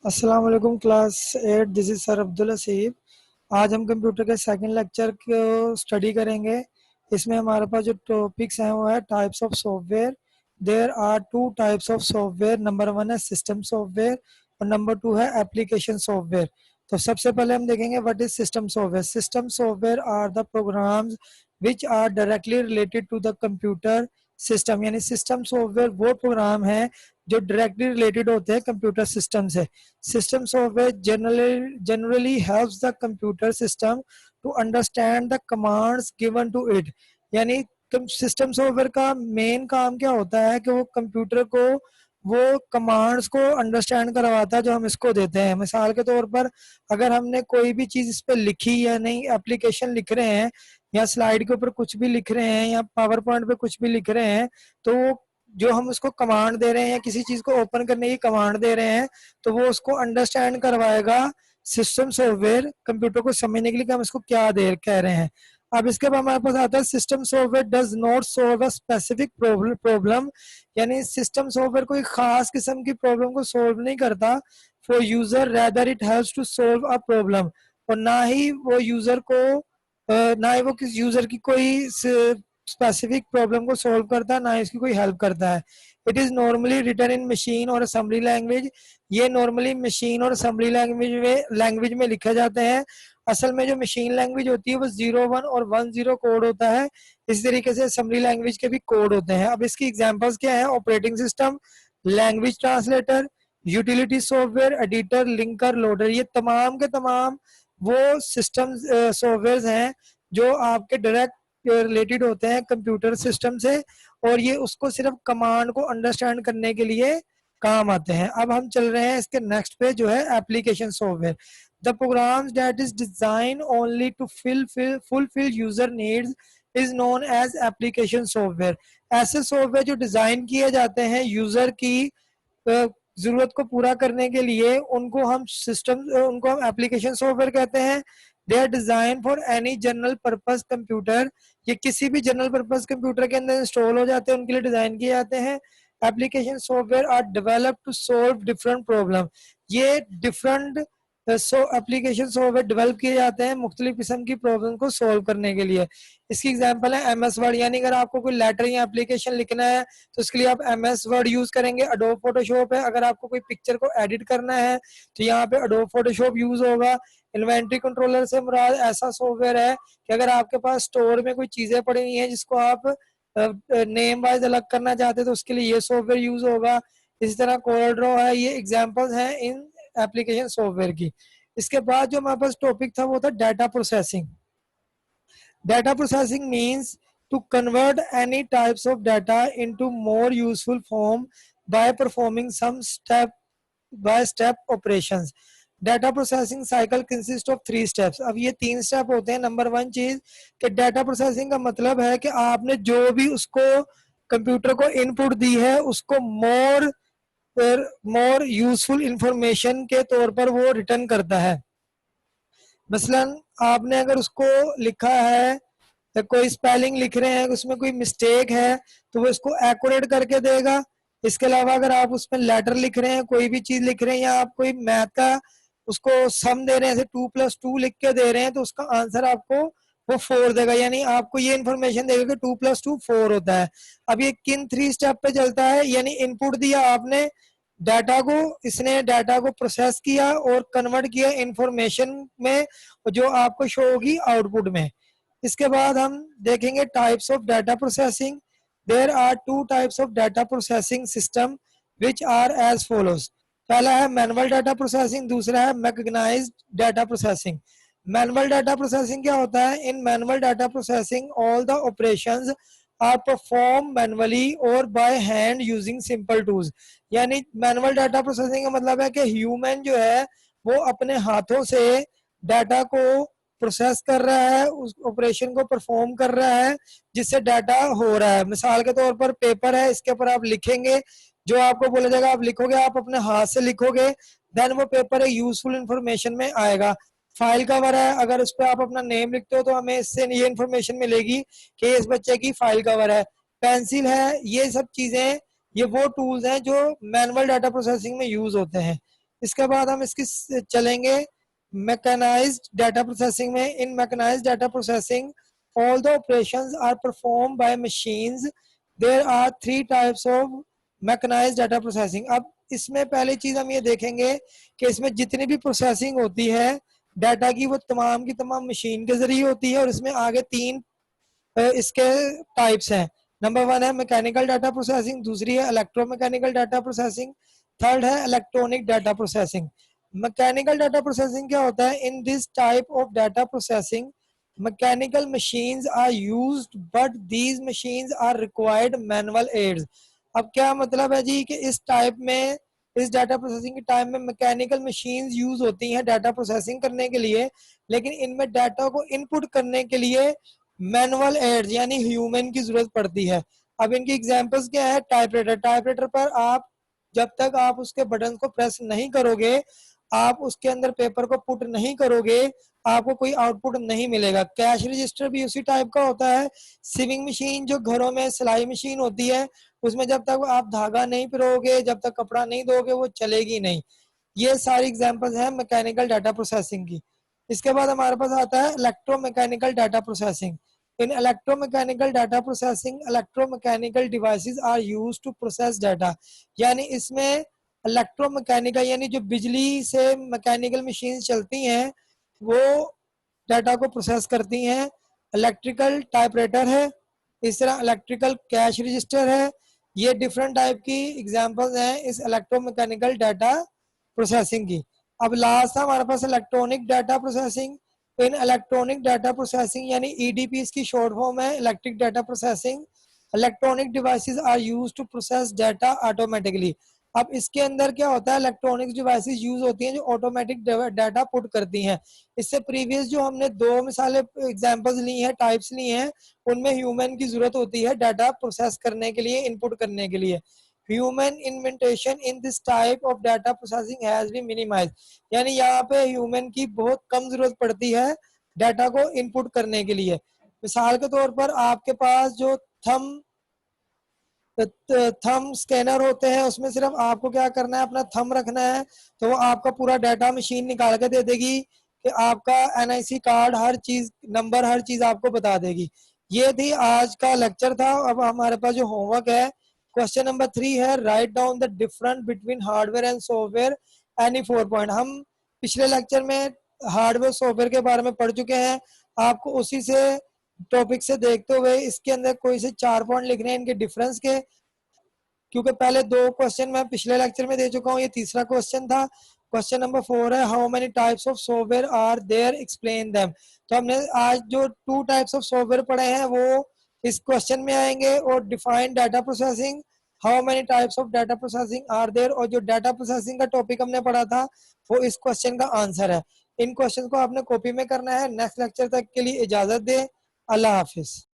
अस्सलाम वालेकुम class 8। This is sir Abdul Haseeb. आज हम कंप्यूटर के सेकंड लेक्चर को स्टडी करेंगे। इसमें हमारे पास जो टॉपिक्स हैं वो है types of software. There are two types of software. Number one है सिस्टम सॉफ्टवेयर और नंबर टू है एप्लीकेशन सॉफ्टवेयर। तो सबसे पहले हम देखेंगे what is system software. System software are the programs which are directly related to the computer system. यानी system software वो प्रोग्राम है जो डायरेक्टली रिलेटेड होते हैं कंप्यूटर सिस्टम से। System software generally helps the computer system to understand the commands given to it। यानी system software का main काम क्या होता है कि वो कंप्यूटर को वो कमांड्स को अंडरस्टैंड करवाता है जो हम इसको देते हैं। मिसाल के तौर पर अगर हमने कोई भी चीज़ इस पर लिखी या नहीं, एप्लीकेशन लिख रहे हैं या स्लाइड के ऊपर कुछ भी लिख रहे हैं या पावर पॉइंट पे कुछ भी लिख रहे हैं, तो वो जो हम उसको कमांड दे रहे हैं या किसी चीज़ को ओपन करने की कमांड दे रहे हैं, तो वो उसको अंडरस्टैंड करवाएगा सिस्टम सॉफ्टवेयर कंप्यूटर को समझने के लिए कि हम इसको क्या दे कह रहे हैं। अब इसके बाद हमारे पास आता है system software does not solve a specific problem. यानी सिस्टम सॉफ्टवेयर कोई खास किस्म की प्रॉब्लम को सॉल्व नहीं करता for user, rather it helps to solve a problem. और ना ही वो यूजर को ना ही वो किस यूजर की कोई स्पेसिफिक प्रॉब्लम को सॉल्व करता है, ना ही इसकी कोई हेल्प करता है। It is normally written in machine और असेंबली लैंग्वेज। ये नॉर्मली मशीन और असेंबली लैंग्वेज में लिखे जाते हैं। असल में जो मशीन लैंग्वेज होती है वो 01 और 10 कोड होता है। इस तरीके से असेंबली लैंग्वेज के भी कोड होते हैं। अब इसकी एग्जांपल्स क्या है? Operating system, language translator, utility software, editor, linker, loader. ये तमाम के तमाम वो सिस्टम सॉफ्टवेयर हैं जो आपके डायरेक्ट रिलेटेड होते हैं कंप्यूटर सिस्टम से, और ये उसको सिर्फ कमांड को अंडरस्टैंड करने के लिए काम आते हैं। अब हम चल रहे हैं इसके नेक्स्ट पे जो है application software. The programs that is design only to fulfil user needs is known as application software. ऐसे सॉफ्टवेयर जो डिजाइन किए जाते हैं यूजर की जरूरत को पूरा करने के लिए, उनको हम एप्लीकेशन सॉफ्टवेयर कहते हैं। They are design for any general purpose computer. ये किसी भी जनरल पर्पस कंप्यूटर के अंदर इंस्टॉल हो जाते हैं, उनके लिए डिजाइन किए जाते हैं। Application software are developed to solve different problem. ये डिफरेंट एप्लीकेशन सॉफ्टवेयर डेवलप किए जाते हैं मुख्तलिफ किस्म की प्रॉब्लम को सॉल्व करने के लिए। इसकी एग्जांपल है एमएस वर्ड। यानी अगर आपको कोई लेटर या एप्लीकेशन लिखना है तो उसके लिए आप एमएस वर्ड यूज करेंगे। अडोब फोटोशॉप है, अगर आपको कोई पिक्चर को एडिट करना है तो यहाँ पे अडोब फोटोशॉप यूज होगा। इन्वेंट्री कंट्रोलर से मुराद ऐसा सॉफ्टवेयर है कि अगर आपके पास स्टोर में कोई चीजें पड़ी हुई हैं जिसको आप नेम वाइज अलग करना चाहते हैं तो उसके लिए ये सॉफ्टवेयर यूज होगा। इसी तरह कोरल ड्रॉ है। ये एग्जांपल्स हैं इन एप्लीकेशन सॉफ्टवेयर की। इसके बाद जो हमारे पास टॉपिक था वो था data processing. Data processing means to convert any types of data into more useful form by performing some step by step operations। Data processing cycle consist of 3 steps. अब ये 3 स्टेप होते हैं। नंबर 1 चीज कि data processing का मतलब है कि आपने जो भी उसको कंप्यूटर को इनपुट दी है उसको मोर यूजफुल इंफॉर्मेशन के तौर पर वो रिटर्न करता है। मसलन आपने अगर उसको लिखा है, कोई स्पेलिंग लिख रहे हैं उसमें कोई मिस्टेक है तो वो इसको एक्यूरेट करके देगा। इसके अलावा अगर आप उसमें लेटर लिख रहे हैं, कोई भी चीज लिख रहे हैं, या आप कोई मैथ का उसको सम दे रहे हैं, जैसे 2+2 लिख के दे रहे हैं, तो उसका आंसर आपको वो 4 देगा। यानी आपको ये इन्फॉर्मेशन देगा कि 2+2 4 होता है। अब ये किन 3 स्टेप पे चलता है? यानी इनपुट दिया आपने डाटा को, इसने डाटा को प्रोसेस किया और कन्वर्ट किया इंफॉर्मेशन में जो आपको शो होगी आउटपुट में। इसके बाद हम देखेंगे types of data processing. There are 2 types of data processing system which are as follows. पहला है मैनुअल डाटा प्रोसेसिंग, दूसरा है mechanised data processing. Manual data processing क्या होता है? In manual data processing all the operations are performed manually और by hand using simple tools. यानी manual data processing का मतलब है कि ह्यूमन जो है वो अपने हाथों से डाटा को प्रोसेस कर रहा है, उस ऑपरेशन को परफॉर्म कर रहा है जिससे डाटा हो रहा है। मिसाल के तौर पर पेपर है, इसके ऊपर आप लिखेंगे, जो आपको बोला जाएगा आप लिखोगे, आप अपने हाथ से लिखोगे, देन वो पेपर एक यूजफुल इंफॉर्मेशन में आएगा। फाइल कवर है, अगर उस पर आप अपना नेम लिखते हो तो हमें इससे ये इन्फॉर्मेशन मिलेगी कि इस बच्चे की फाइल कवर है। पेंसिल है, ये सब चीजें, ये वो टूल्स हैं जो मैनुअल डाटा प्रोसेसिंग में यूज होते हैं। इसके बाद हम चलेंगे मैकेनाइज्ड डाटा प्रोसेसिंग में। In mechanised data processing all the operations are performed by machines. There are three types of mechanized data processing. अब इसमें पहली चीज हम ये देखेंगे कि इसमें जितनी भी प्रोसेसिंग होती है डाटा की, वो तमाम की तमाम मशीन के जरिए होती है। और इसमें आगे तीन इसके टाइप्स हैं। नंबर वन है मैकेनिकल डाटा प्रोसेसिंग, दूसरी है इलेक्ट्रोमैकेनिकल डाटा प्रोसेसिंग, थर्ड है electronic data processing. Mechanical data processing क्या होता है? इन this type of data processing mechanical machines are used but these machines are required manual aids. अब क्या मतलब है जी कि इस टाइप में, इस डाटा प्रोसेसिंग के टाइम में मैकेनिकल मशीन्स यूज होती हैं डाटा प्रोसेसिंग करने के लिए, लेकिन इनमें डाटा को इनपुट करने के लिए मैनुअल एड्स यानी ह्यूमन की जरूरत पड़ती है। अब इनकी एग्जांपल्स क्या है? टाइपराइटर। टाइपराइटर पर आप जब तक आप उसके बटन को प्रेस नहीं करोगे, आप उसके अंदर पेपर को पुट नहीं करोगे, आपको कोई आउटपुट नहीं मिलेगा। कैश रजिस्टर भी उसी टाइप का होता है। सिविंग मशीन जो घरों में सिलाई मशीन होती है, उसमें जब तक आप धागा नहीं पिरोगे, जब तक कपड़ा नहीं दोगे, वो चलेगी नहीं। ये सारी एग्जांपल्स हैं मैकेनिकल डाटा प्रोसेसिंग की। इसके बाद हमारे पास आता है electromechanical data processing. In electromechanical data processing electromechanical devices are used to process data. यानी इसमें इलेक्ट्रोमैकेनिकल यानी जो बिजली से मैकेनिकल मशीन चलती हैं वो डाटा को प्रोसेस करती हैं। इलेक्ट्रिकल टाइपराइटर है, इस तरह इलेक्ट्रिकल कैश रजिस्टर है। ये डिफरेंट टाइप की एग्जांपल्स हैं इस इलेक्ट्रोमैकेनिकल डाटा प्रोसेसिंग की। अब लास्ट था हमारे पास electronic data processing. In electronic data processing यानी ईडीपी इसकी शॉर्ट फॉर्म है, electric data processing. Electronic devices are used to process data automatically. अब इसके अंदर क्या होता है? इलेक्ट्रॉनिक्स डिवाइसेस यूज होती हैं जो ऑटोमेटिक डाटा पुट करती हैं। इससे प्रीवियस जो हमने दो मिसालें एग्जांपल्स ली हैं, टाइप्स ली हैं, उनमें ह्यूमन की जरूरत होती है डाटा प्रोसेस करने के लिए, इनपुट करने के लिए। Human intervention in this type of data processing has been minimised. यानी यहाँ पे ह्यूमन की बहुत कम जरूरत पड़ती है डाटा को इनपुट करने के लिए। मिसाल के तौर पर आपके पास जो थम स्कैनर होते हैं, उसमें सिर्फ आपको क्या करना है? अपना थम रखना है, तो वो आपका पूरा डाटा मशीन निकाल के दे देगी कि आपका एनआईसी कार्ड, हर चीज, नंबर, हर चीज आपको बता देगी। ये थी आज का लेक्चर था। अब हमारे पास जो होमवर्क है, क्वेश्चन नंबर 3 है, write down the difference between hardware and software any 4 point. हम पिछले लेक्चर में हार्डवेयर सॉफ्टवेयर के बारे में पढ़ चुके हैं। आपको उसी से टॉपिक से देखते हुए इसके अंदर कोई से 4 पॉइंट लिखने हैं इनके डिफरेंस के, क्योंकि पहले दो क्वेश्चन मैं पिछले लेक्चर में दे चुका हूँ, ये तीसरा क्वेश्चन था। क्वेश्चन नंबर 4 है, how many types of software are there, explain them. तो हमने आज जो 2 टाइप्स ऑफ सॉफ्टवेयर पढ़े हैं वो इस क्वेश्चन में आएंगे। और define data processing, how many types of data processing are there. और जो डाटा प्रोसेसिंग का टॉपिक हमने पढ़ा था वो इस क्वेश्चन का आंसर है। इन क्वेश्चन को आपने कॉपी में करना है। नेक्स्ट लेक्चर तक के लिए इजाजत दे। अल्लाह हाफिज।